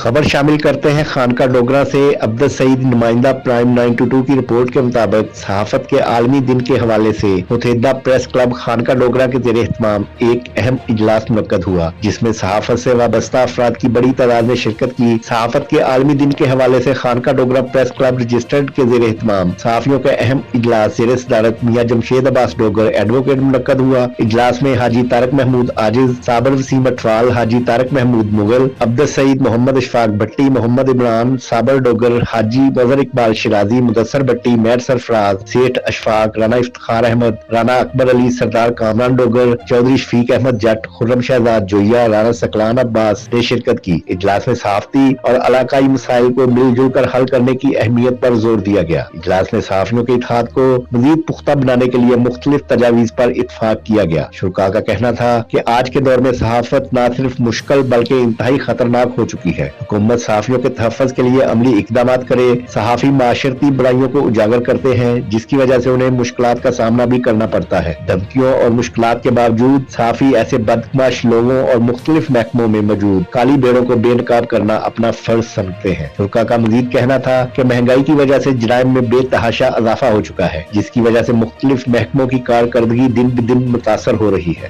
खबर शामिल करते हैं खानका डोगरा से। अब्दुल सईद नुमाइंदा प्राइम 922 की रिपोर्ट के मुताबिक सहाफत के आलमी दिन के हवाले से मुतहदा प्रेस क्लब खानका डोगरा के ज़ेरे एहतमाम एक अहम इजलास मुनक्कद हुआ, जिसमें सहाफत से वाबस्ता अफराद की बड़ी तादाद ने शिरकत की। सहाफत के आलमी दिन के हवाले से खानका डोगरा प्रेस क्लब रजिस्टर्ड के ज़ेरे एहतमाम सहाफियों का अहम इजलास ज़ेरे सदारत मियां जमशेद अब्बास डोगर एडवोकेट मुनक्कद हुआ। इजलास में हाजी तारक महमूद आजिज, साबर वसीम अटवाल, हाजी तारक महमूद मुगल, अब्दुल सईद, मोहम्मद इशफाक भट्टी, मोहम्मद इमरान, साबर डोगर, हाजी नजर इकबाल शिराजी, मुदस्सर भट्टी, मेहर सरफराज, सेठ अशफाक, राना इफ्तिखार अहमद, राना अकबर अली, सरदार कामरान डोगर, चौधरी शफीक अहमद जट, खुर्रम शहजाद जोइया, राना सकलान अब्बास ने शिरकत की। इजलास में सहाफती और इलाकाई मसाइल को मिलजुल कर हल करने की अहमियत पर जोर दिया गया। इजलास में सहाफियों के इत्तेहाद को मजीद पुख्ता बनाने के लिए मुख्तलिफ तजावीज पर इत्तफाक किया गया। शुरा का कहना था कि आज के दौर में सहाफत न सिर्फ मुश्किल बल्कि इंतहाई खतरनाक हो चुकी है। हुकूमत सहाफियों के तहफ़्फ़ुज़ के लिए अमली इक़दाम करे। सहाफ़ी माशरती बुराइयों को उजागर करते हैं, जिसकी वजह से उन्हें मुश्किलात का सामना भी करना पड़ता है। धमकियों और मुश्किलात के बावजूद सहाफ़ी ऐसे बदमाश लोगों और मुख्तलिफ महकमों में मौजूद काली बेड़ों को बेनकाब करना अपना फर्ज समझते हैं। शुरा का मजीद कहना था कि महंगाई की वजह से जराइम में बेतहाशा इजाफा हो चुका है, जिसकी वजह से मुख्तलिफ महकमों की कारकर्दगी दिन ब दिन मुतासर हो रही है।